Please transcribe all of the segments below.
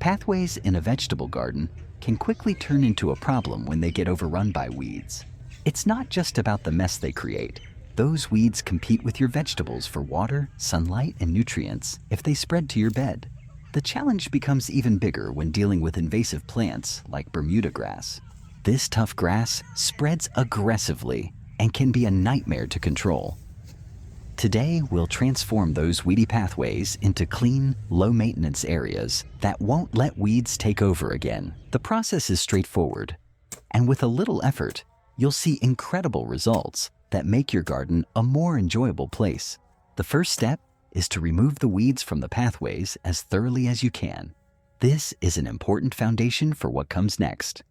Pathways in a vegetable garden can quickly turn into a problem when they get overrun by weeds. It's not just about the mess they create. Those weeds compete with your vegetables for water, sunlight, and nutrients if they spread to your bed. The challenge becomes even bigger when dealing with invasive plants like Bermuda grass. This tough grass spreads aggressively and can be a nightmare to control. Today, we'll transform those weedy pathways into clean, low-maintenance areas that won't let weeds take over again. The process is straightforward, and with a little effort, you'll see incredible results that make your garden a more enjoyable place. The first step is to remove the weeds from the pathways as thoroughly as you can. This is an important foundation for what comes next.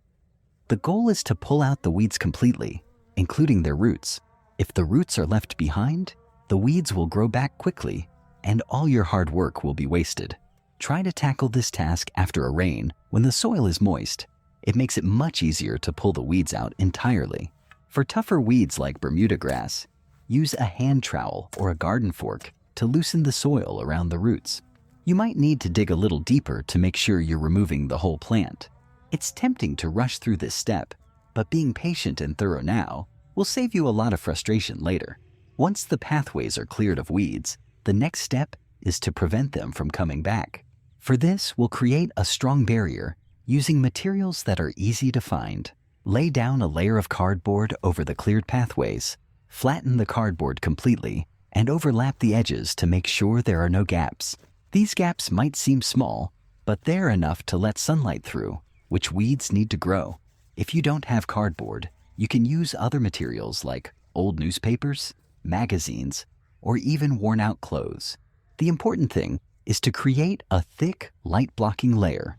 The goal is to pull out the weeds completely, including their roots. If the roots are left behind, the weeds will grow back quickly, and all your hard work will be wasted. Try to tackle this task after a rain when the soil is moist. It makes it much easier to pull the weeds out entirely. For tougher weeds like Bermuda grass, use a hand trowel or a garden fork to loosen the soil around the roots. You might need to dig a little deeper to make sure you're removing the whole plant. It's tempting to rush through this step, but being patient and thorough now will save you a lot of frustration later. Once the pathways are cleared of weeds, the next step is to prevent them from coming back. For this, we'll create a strong barrier using materials that are easy to find. Lay down a layer of cardboard over the cleared pathways, flatten the cardboard completely, and overlap the edges to make sure there are no gaps. These gaps might seem small, but they're enough to let sunlight through, which weeds need to grow. If you don't have cardboard, you can use other materials like old newspapers, magazines, or even worn-out clothes. The important thing is to create a thick, light-blocking layer.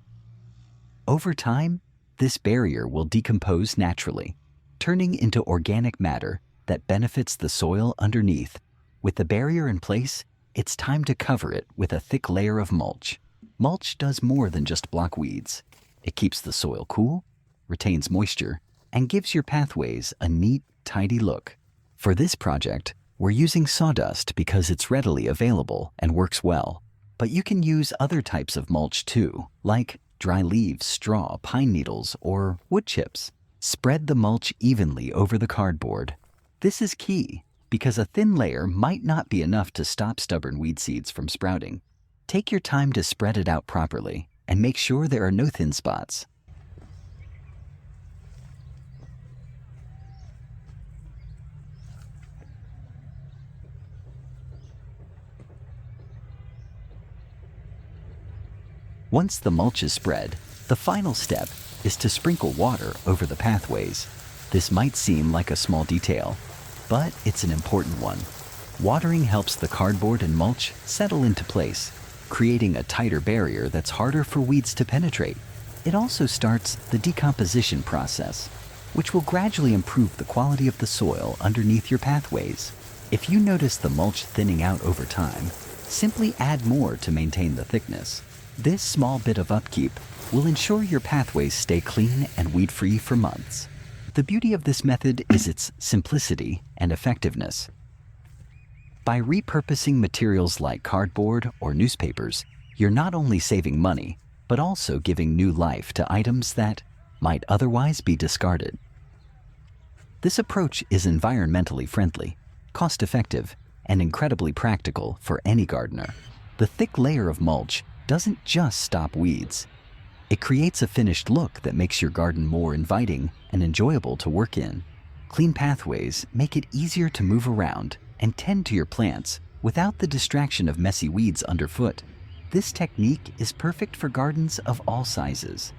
Over time, this barrier will decompose naturally, turning into organic matter that benefits the soil underneath. With the barrier in place, it's time to cover it with a thick layer of mulch. Mulch does more than just block weeds. It keeps the soil cool, retains moisture, and gives your pathways a neat, tidy look. For this project, we're using sawdust because it's readily available and works well. But you can use other types of mulch too, like dry leaves, straw, pine needles, or wood chips. Spread the mulch evenly over the cardboard. This is key because a thin layer might not be enough to stop stubborn weed seeds from sprouting. Take your time to spread it out properly and make sure there are no thin spots. Once the mulch is spread, the final step is to sprinkle water over the pathways. This might seem like a small detail, but it's an important one. Watering helps the cardboard and mulch settle into place, creating a tighter barrier that's harder for weeds to penetrate. It also starts the decomposition process, which will gradually improve the quality of the soil underneath your pathways. If you notice the mulch thinning out over time, simply add more to maintain the thickness. This small bit of upkeep will ensure your pathways stay clean and weed-free for months. The beauty of this method is its simplicity and effectiveness. By repurposing materials like cardboard or newspapers, you're not only saving money, but also giving new life to items that might otherwise be discarded. This approach is environmentally friendly, cost-effective, and incredibly practical for any gardener. The thick layer of mulch doesn't just stop weeds. It creates a finished look that makes your garden more inviting and enjoyable to work in. Clean pathways make it easier to move around and tend to your plants without the distraction of messy weeds underfoot. This technique is perfect for gardens of all sizes,